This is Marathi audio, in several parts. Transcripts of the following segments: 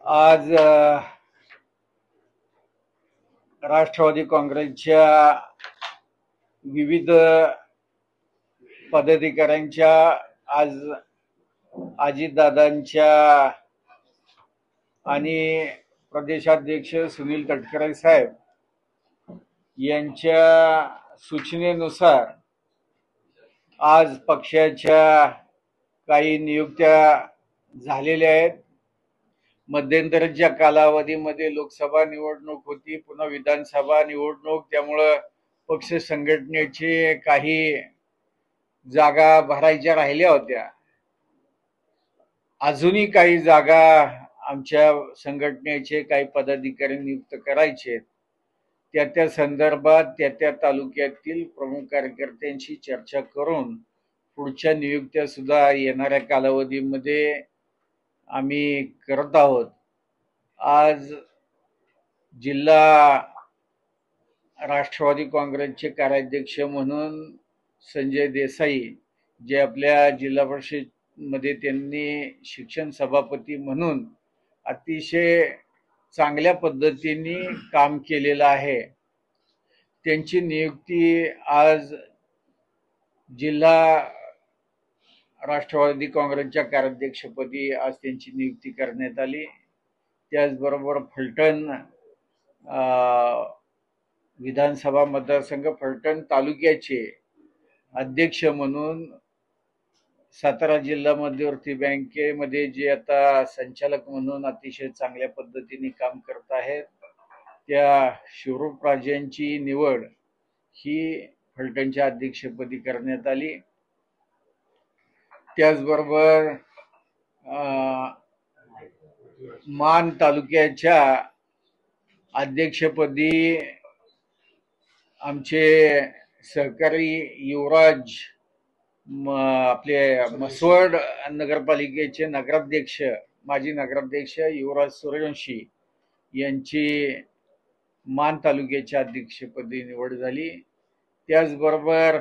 आज राष्ट्रवादी काँग्रेसच्या विविध पदाधिकाऱ्यांच्या आज अजितदादांच्या आणि प्रदेशाध्यक्ष सुनील तटकरे साहेब यांच्या सूचनेनुसार आज पक्षाच्या काही नियुक्त्या झालेल्या आहेत. मध्यंतरीच्या कालावधीमध्ये लोकसभा निवडणूक होती, पुन्हा विधानसभा निवडणूक, त्यामुळं पक्ष संघटनेचे काही जागा भरायच्या राहिल्या होत्या. अजूनही काही जागा आमच्या संघटनेचे काही पदाधिकारी नियुक्त करायचे. त्या संदर्भात त्या तालुक्यातील प्रमुख कार्यकर्त्यांशी चर्चा करून पुढच्या नियुक्त्या सुद्धा येणाऱ्या कालावधीमध्ये आम्ही करत आहोत. आज जिल्हा राष्ट्रवादी काँग्रेसचे कार्याध्यक्ष म्हणून संजय देसाई, जे आपल्या जिल्हा परिषद मध्ये त्यांनी शिक्षण सभापती म्हणून अतिशय चांगल्या पद्धतीने काम केलेलं आहे, त्यांची नियुक्ती आज जिल्हा राष्ट्रवादी काँग्रेसच्या कार्याध्यक्षपदी आज त्यांची नियुक्ती करण्यात आली. त्याचबरोबर फलटण विधानसभा मतदारसंघ फलटण तालुक्याचे अध्यक्ष म्हणून सातारा जिल्हा मध्यवर्ती बँकेमध्ये जे आता संचालक म्हणून अतिशय चांगल्या पद्धतीने काम करत आहेत, त्या शिवरूपराजेंची निवड ही फलटणच्या अध्यक्षपदी करण्यात आली. त्याचबरोबर मान तालुक्याच्या अध्यक्षपदी आमचे सहकारी युवराज, आपले मसवड नगरपालिकेचे नगराध्यक्ष, माजी नगराध्यक्ष युवराज सूर्यवंशी यांची मान तालुक्याच्या अध्यक्षपदी निवड झाली. त्याचबरोबर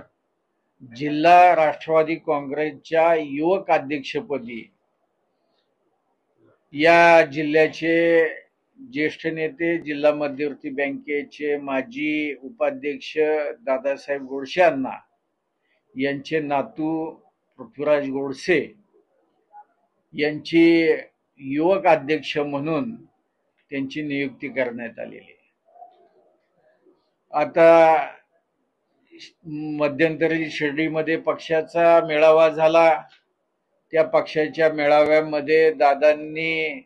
जिल्हा राष्ट्रवादी काँग्रेसच्या युवक अध्यक्षपदी या जिल्ह्याचे ज्येष्ठ नेते, जिल्हा मध्यवर्ती बँकेचे माजी उपाध्यक्ष दादासाहेब गोडसे अण्णा यांचे नातू पृथ्वीराज गोडसे यांची युवक अध्यक्ष म्हणून त्यांची नियुक्ती करण्यात आलेली. आता मध्यंतरी शिर्डीमध्ये पक्षाचा मेळावा झाला. त्या पक्षाच्या मेळाव्यामध्ये दादांनी